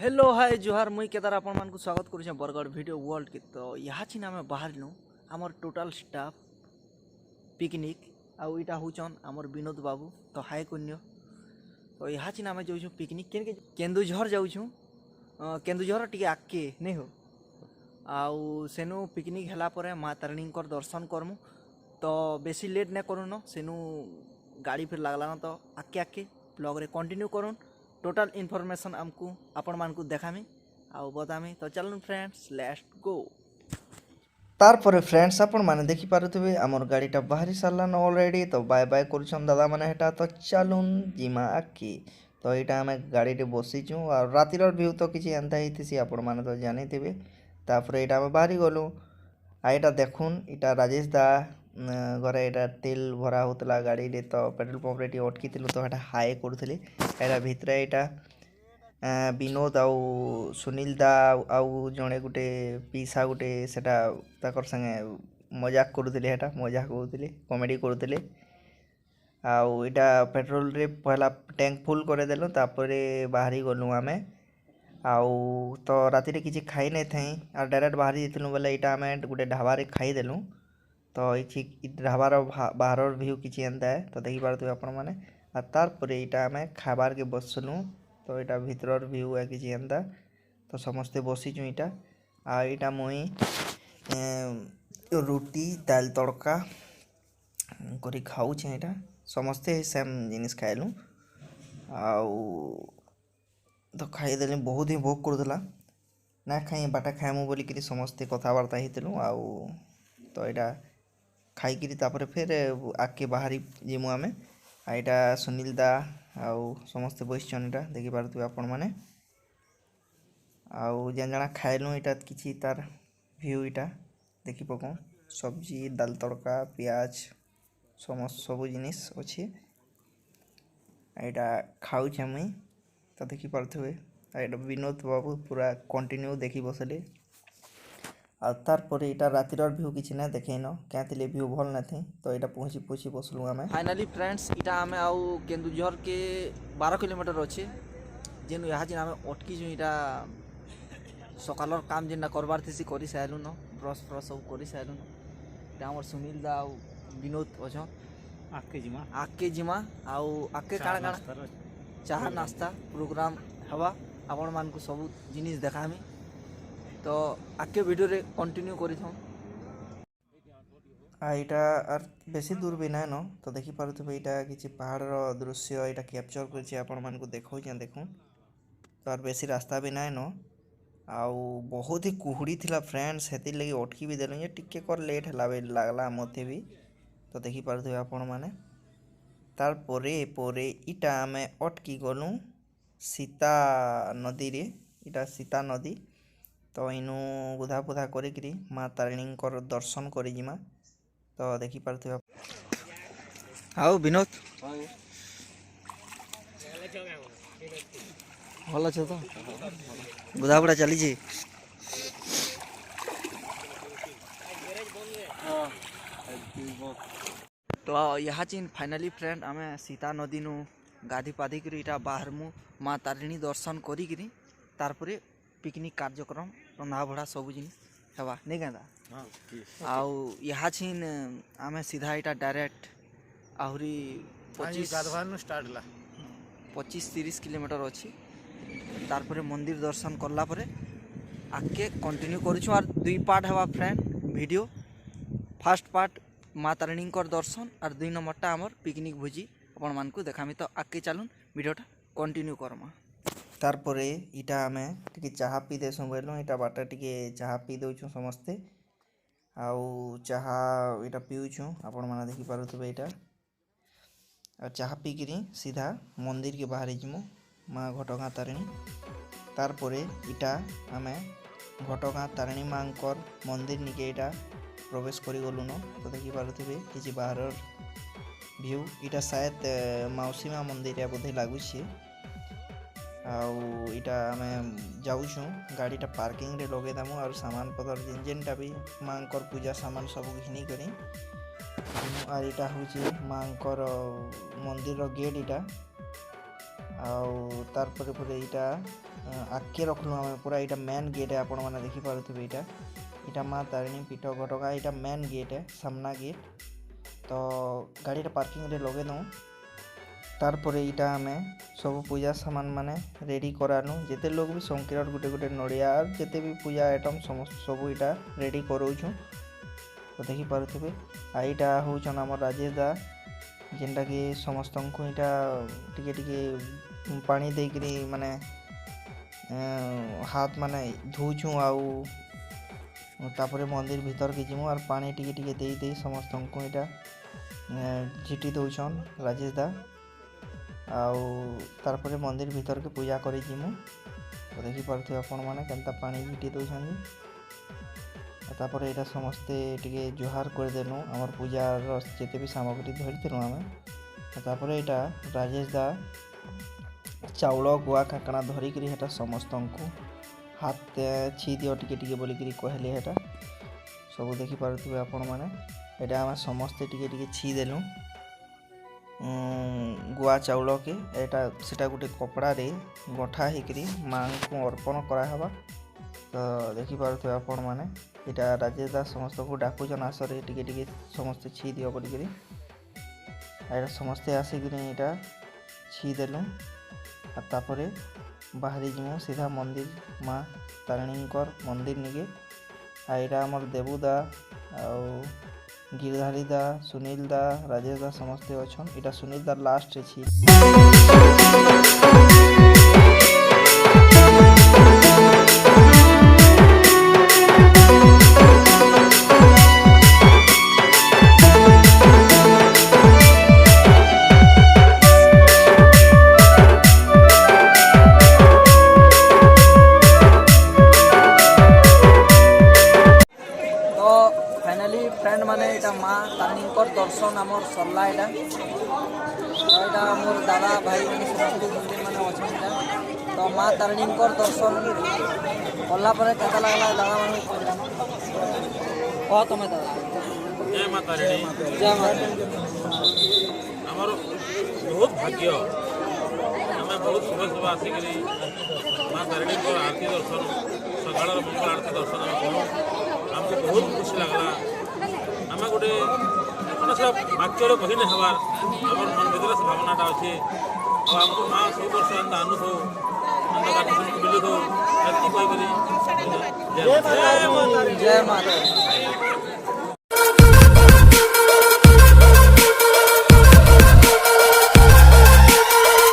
Hello hi जुहार मुई केदार आपण मानकु स्वागत करूछे बरगढ़ वीडियो वर्ल्ड के। तो यहाँ चिना आम बाहर आमर टोटाल स्टाफ पिकनिक आउ इटा होचन आमर विनोद बाबू। तो हाय कन्या। तो यहाँ चिना आम जाऊँ पिकनिक के केन्दुझर जाऊँ केन्दुझर टी आगे नहीं हो आउ सेनु पिकनिक है माँ तारिणी दर्शन करमु। तो बेसी लेट नहीं करूँ सेनु गाड़ी फिर लगला तो आके आके ब्लॉग रे कंटिन्यू करूँ। टोटाल इनफॉरमेशन आमको आपण मानकु देखामी आउ बतामी। तो चलूँ फ्रेंड्स लेट्स गो। तारपरे फ्रेंड्स आपण माने देखि पारुथिबे हमर गाड़ीटा बाहरी सारलान ऑलरेडी। तो बाय बाय करूछन दादा माने हेटा। तो चलून जिमा आकी। तो एटा हमें गाड़ी रे बसीचु और रातिर व्यू तो किछि एंता हितिसी आपण माने तो जानि थिबे। तारपरे एटा हमें बाहरी गलु आ एटा देखुन एटा राजेश दा घरे एटा तेल भरा होतला गाड़ी रे। तो पेट्रोल पंप रे अटकी थिलु तो हेटा हाई करूथिले एटा भितरे एटा विनोद आउ सुनील दा आउ जड़े गोटे पीसा गोटे सेटा ताकर संगे मजाक करूथिले हेटा मजाक करूथिले कॉमेडी करूथिले। आउ एटा पेट्रोल रे पहला टैंक फुल करे देलु तापरे बाहरी गलु आमे। आउ तो राति रे किछि खाई नै थई आ डायरेक्ट बाहरी जेतलु बोले एटा आमे गोटे ढाबा रे खाई देलु। तो ये ढाबार बाहर व्यू किछि एंता है तो देखि पारथु आपण माने आ तार परे एटा आमे खाबार के बसलु। तो एटा भीतर व्यू है किछि एंता। तो समस्ते बसीचु एटा आ एटा मुई रोटी दाल तड़का करी खाऊ छे एटा समस्ते सेम जिनिस खाइलु। आउ तो खाई देले बहुत ही भोग करदला ना खाई बाटा खाएमु बोली कि समस्ते कथावार्ता हेतलु। आउ तो एटा खाई किरी तापर फिर आके बाहरी जिमु आमे आ एटा सुनील दा आउ समस्ते बसिछन एटा देखि पारथु आपण माने। आउ जेन जना खाइलु एटा किछि तार व्यू एटा देखि पकौ सब्जी दाल तड़का प्याज समस्त सब जिनिस अछि एटा खाउ छे मुई। तो देखि पारथु एटा विनोद बाबू पूरा कंटिन्यू देखि बसले आ तार परे एटा रातिर व्यू किछि ना देखैनो क्यातिले व्यू भल ना थी। तो एटा पहुंची बसलु आमे फाइनली फ्रेंड्स एटा आमे आउ केन्दुझर के 12 किलोमीटर अछि जेनु यहाँ जे आमे अटकी छु एटा सकालर काम जेना करबार थिसी करि साइलु न ब्रश फ्रश सब करि साइलु न एटा हमर सुनील दा आउ विनोद अछ आके जिमा आउ आके काणा काणा चाह नाश्ता प्रोग्राम हवा आपण मान को सब जिनिस देखामी। तो आके वीडियो रे कंटिन्यू करि थौ एटा आर बेसी दूर भी ना न। तो देखि पारुथबे एटा किछि पहाड़ रो दृश्य एटा कैप्चर करछि आपण मान को देखौ जे देखु। तो आर बेसी रास्ता भी ना न आउ बहुत ही कुहुड़ी थिला फ्रेंड्स हेति लगी अटकी भी देलु जे टिके कर लेट हला बे लागला मते भी। तो देखि पारुथबे आपण माने तार परे परे इटा आमे अटकी गलु सीता नदी रे इटा सीता नदी। तो इनु गुधा पुधा करी माँ तारिणी दर्शन करी जिमा। तो देखि पारथु आओ विनोद भल छ तो गुधा पुड़ा चली जी। तो यहाँ चिन फाइनली फ्रेंड आमे सीता नदी नु गाधी पाधी करी इटा बाहर मु माँ तारिणी दर्शन करी करी तारपरे पिकनिक कार्यक्रम रंधा भड़ा सब जिनिस हेबा नहीं कहता। आउ यहाँ छिन आमे सीधा इटा डायरेक्ट आहुरी 25-30 किलोमीटर अच्छी तारपरे मंदिर दर्शन करला परे आके कंटिन्यू करूछु। और 2 पार्ट हेबा फ्रेंड वीडियो फर्स्ट पार्ट माँ तारिणी दर्शन और 2 नंबरटा आमर पिकनिक भोजी आपण मान को देखामी। तो आके चलून वीडियोटा कंटिन्यू करमा। तारपरे इटा आमे टिके चाहा पी देसु बोलु इटा बाटा टिके चाहा पी दउछु समस्ते आउ चाहा इटा पिउछु आपण माने देखि पारुथबे इटा आ चाहा पी किरी सीधा मंदिर के बाहर जिमु माँ घटगां तारिणी। तारपरे इटा आमे घटगां तारिणी मांकर मंदिर निके इटा प्रवेश करि गलु न। तो देखि पारुथबे किछि बाहर व्यू इटा शायद मौसी माँ मंदिर या बोधे लागु छी। आउ इटा आमे जाउछु गाड़ीटा पार्किंग रे लगे दामु और सामान पतर जिन जिनटा भी मांकर पूजा सामान सब घिनी करी और इटा होची मांकर मंदिर रो गेट इटा आउ तार परे परे इटा आगे रखलु आम पूरा यहाँ मेन गेट है आपण मैंने देखिपे यहाँ माँ तारिणी पीठ घटका यहाँ मेन गेट है सामना गेट तो गाड़ी पार्किंग रे लगे दूँ तार परे यहाँ आम सब पूजा सामान माने रेडी करानु जिते लोग भी संकीर्ण गोटे गोटे नड़िया जिते भी पूजा आइटम समस्त सब यहाँ रेडी कराऊँ तो देखिपे आईटा हूँ आम राजेश दा जेनटा कि समस्त को यहाँ टिके पानी देकरी माने हाथ माने धोचु आउ तापर मंदिर भीतर के जीमु और पानी टिके टिके दे समस्त को यहाँ झिटी दौन राजेश दा आउ तार मंदिर भीतर के पूजा कर जीमु तो देखिपे आपण मैंने केनता पानी झिटी दौरान तापर यहाँ समस्ते टिके जुहार करदेनु आमर पूजार जिते भी सामग्री धरलु आम तापर यहाँ राजेश दा चाउल गुआ काकଣା धरिकी हेटा समस्त को हाथ छी दियो टिके टिके बोलिकी कहले हेटा सब देखिपे आपण मैंने यहाँ आम समस्ते टिके टिके छी देलु गुआ चाउल के एटा सेटा गोटे कपड़ा रे गठा होकरी माँ को अर्पण कराहबा तो देखिपे आपण मैंने यहाँ राजेश दास समस्त को डाकुचन आसरे टिके टिके समस्ते छी दियो बोलिकी यहाँ समस्ते आसिक यहाँ छी देलु तापर बाहरी जीमु सीधा मंदिर माँ तारिणी मंदिर निके यहाँ आमर देवुदा आउ गिरधारी दा सुनील दा राजेश दा समस्ते अच्छा यहाँ सुनील दा लास्ट छी फ्रेंड माने इटा माँ तारिणी दर्शन आमर सरला यहाँ यहाँ मोर दादा भाई मैंने समस्त मंदिर मैंने अच्छा तो माँ तारिणी दर्शन कला कैसा लगला दादा मान कह तुम दादा जय माँ तारिणी जय माँ आमर बहुत भाग्य आम बहुत सुबह सुबह आसिक माँ तारिणी आरती दर्शन सकाल मंगल आरती दर्शन आमको बहुत खुशी लगला आम गोटे कौन सा वाक्य कही नहीं हबार आम मन भर से भावनाटा अच्छे और आमको माँ सब वर्ष एंता आनुथो मिलुथो एति कही जय माता।